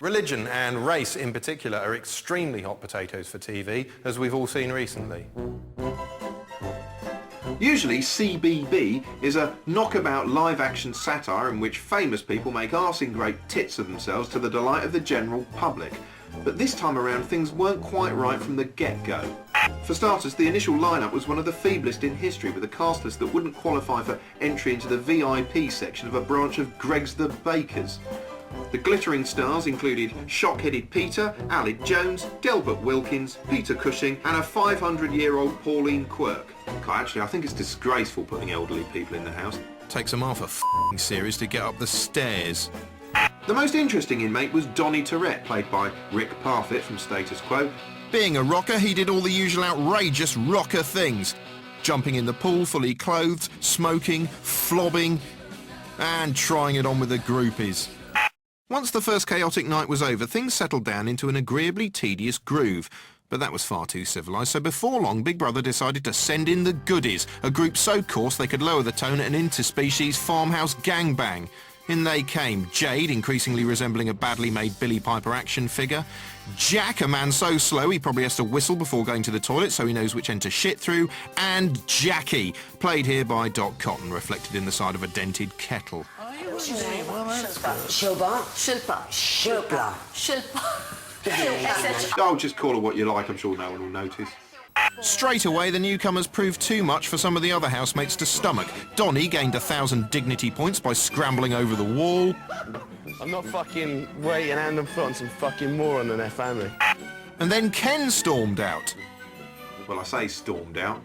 Religion and race in particular are extremely hot potatoes for TV, as we've all seen recently. Usually CBB is a knockabout live-action satire in which famous people make arse-ingrate tits of themselves to the delight of the general public. But this time around things weren't quite right from the get-go. For starters, the initial lineup was one of the feeblest in history, with a cast list that wouldn't qualify for entry into the VIP section of a branch of Greg's the Bakers. The glittering stars included Shock-Headed Peter, Aled Jones, Delbert Wilkins, Peter Cushing and a 500-year-old Pauline Quirk. Actually, I think it's disgraceful putting elderly people in the house. Takes them half a f***ing series to get up the stairs. The most interesting inmate was Donny Tourette, played by Rick Parfitt from Status Quo. Being a rocker, he did all the usual outrageous rocker things. Jumping in the pool fully clothed, smoking, flobbing and trying it on with the groupies. Once the first chaotic night was over, things settled down into an agreeably tedious groove. But that was far too civilised, so before long Big Brother decided to send in the goodies, a group so coarse they could lower the tone at an interspecies farmhouse gangbang. In they came, Jade, increasingly resembling a badly made Billy Piper action figure, Jack, a man so slow he probably has to whistle before going to the toilet so he knows which end to shit through, and Jackie, played here by Doc Cotton, reflected in the side of a dented kettle. What's your name? Shilpa. Shilpa. I'll just call her what you like, I'm sure no one will notice. Straight away, the newcomers proved too much for some of the other housemates to stomach. Donny gained 1,000 dignity points by scrambling over the wall. I'm not fucking waiting hand and foot on some fucking moron and their family. And then Ken stormed out. Well, I say stormed out.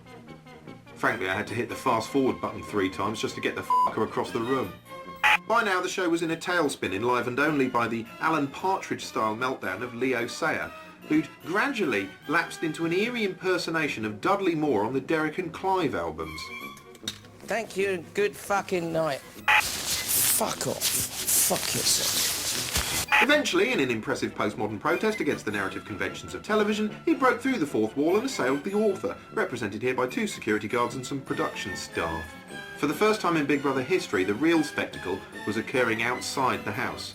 Frankly, I had to hit the fast-forward button 3 times just to get the fucker across the room. By now, the show was in a tailspin, enlivened only by the Alan Partridge-style meltdown of Leo Sayer, who'd gradually lapsed into an eerie impersonation of Dudley Moore on the Derek and Clive albums. Thank you and good fucking night. Fuck off. Fuck yourself. Eventually, in an impressive postmodern protest against the narrative conventions of television, he broke through the fourth wall and assailed the author, represented here by 2 security guards and some production staff. For the first time in Big Brother history, the real spectacle was occurring outside the house.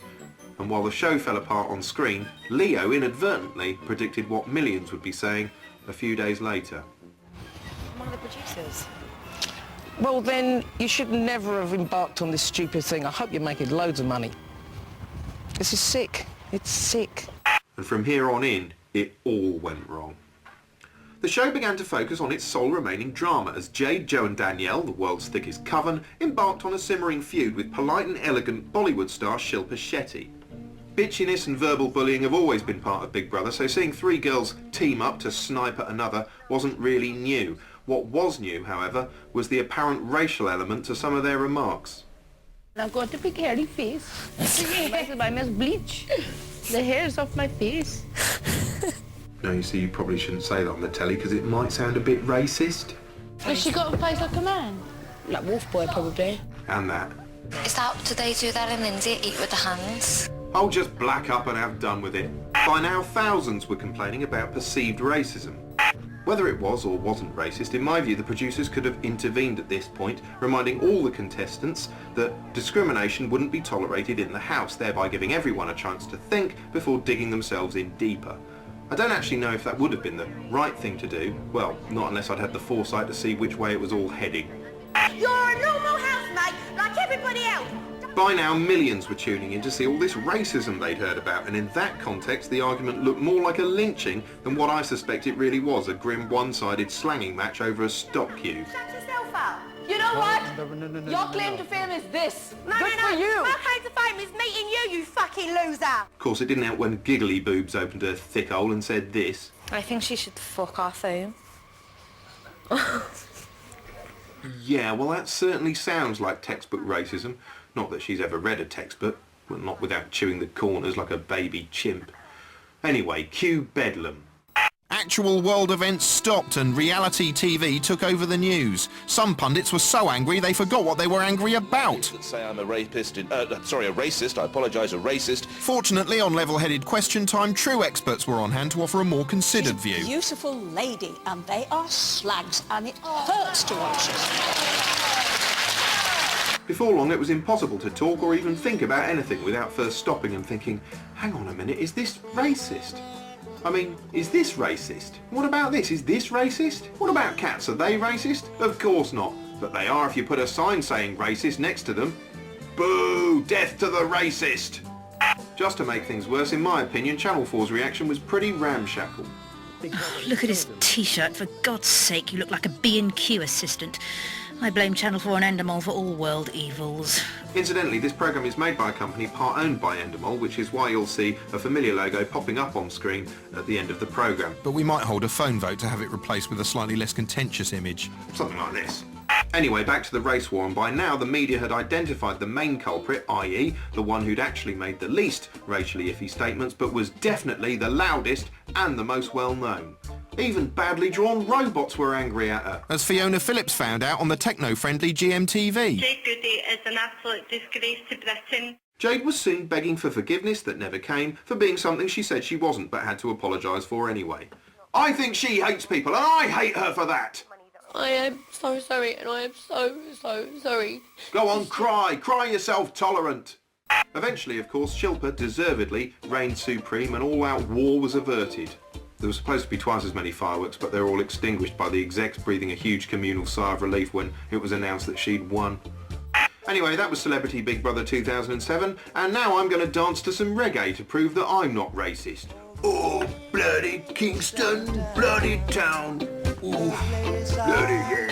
And while the show fell apart on screen, Leo inadvertently predicted what millions would be saying a few days later. One of the producers. Well, then, you should never have embarked on this stupid thing. I hope you're making loads of money. This is sick. It's sick. And from here on in, it all went wrong. The show began to focus on its sole remaining drama as Jade, Joe and Danielle, the world's thickest coven, embarked on a simmering feud with polite and elegant Bollywood star Shilpa Shetty. Bitchiness and verbal bullying have always been part of Big Brother, so seeing 3 girls team up to snipe at another wasn't really new. What was new, however, was the apparent racial element to some of their remarks. I've got a big hairy face. I must bleach the hairs off my face. No, you see, you probably shouldn't say that on the telly because it might sound a bit racist. Has she got a face like a man? Like Wolf Boy, probably. And that. Is that, do they do that in India, eat with the hands? I'll just black up and have done with it. By now, thousands were complaining about perceived racism. Whether it was or wasn't racist, in my view, the producers could have intervened at this point, reminding all the contestants that discrimination wouldn't be tolerated in the house, thereby giving everyone a chance to think before digging themselves in deeper. I don't actually know if that would have been the right thing to do. Well, not unless I'd had the foresight to see which way it was all heading. You're a normal housemate, like everybody else. By now, millions were tuning in to see all this racism they'd heard about, and in that context, the argument looked more like a lynching than what I suspect it really was, a grim one-sided slanging match over a stock queue. Shut yourself up. You know what? Your claim to fame is this. Good for you. My claim to fame is meeting you, you fucking loser. Of course, it didn't help when Giggly Boobs opened her thick hole and said this. I think she should fuck off home. Yeah, well, that certainly sounds like textbook racism. Not that she's ever read a textbook, well, not without chewing the corners like a baby chimp. Anyway, cue Bedlam. Actual world events stopped and reality TV took over the news. Some pundits were so angry they forgot what they were angry about. Say I'm a rapist, a racist, I apologise, a racist. Fortunately, on level-headed question time, true experts were on hand to offer a more considered view. Beautiful lady, and they are slags, and it hurts to watch it. Before long it was impossible to talk or even think about anything without first stopping and thinking, hang on a minute, is this racist? I mean, is this racist? What about this? Is this racist? What about cats? Are they racist? Of course not. But they are if you put a sign saying racist next to them. Boo! Death to the racist! Just to make things worse, in my opinion, Channel 4's reaction was pretty ramshackle. Oh, look at his T-shirt. For God's sake, you look like a B&Q assistant. I blame Channel 4 and Endemol for all world evils. Incidentally, this programme is made by a company part owned by Endemol, which is why you'll see a familiar logo popping up on screen at the end of the programme. But we might hold a phone vote to have it replaced with a slightly less contentious image. Something like this. Anyway, back to the race war, and by now the media had identified the main culprit, i.e. the one who'd actually made the least racially iffy statements, but was definitely the loudest and the most well-known. Even badly drawn robots were angry at her. As Fiona Phillips found out on the techno-friendly GMTV. Jade Goody is an absolute disgrace to Britain. Jade was soon begging for forgiveness that never came for being something she said she wasn't but had to apologise for anyway. I think she hates people and I hate her for that. I am so sorry, and I am so sorry. Go on, cry yourself tolerant. Eventually, of course, Shilpa deservedly reigned supreme and all-out war was averted. There was supposed to be twice as many fireworks, but they were all extinguished by the execs breathing a huge communal sigh of relief when it was announced that she'd won. Anyway, that was Celebrity Big Brother 2007, and now I'm going to dance to some reggae to prove that I'm not racist. Oh, bloody Kingston, bloody town. Ooh, bloody yeah.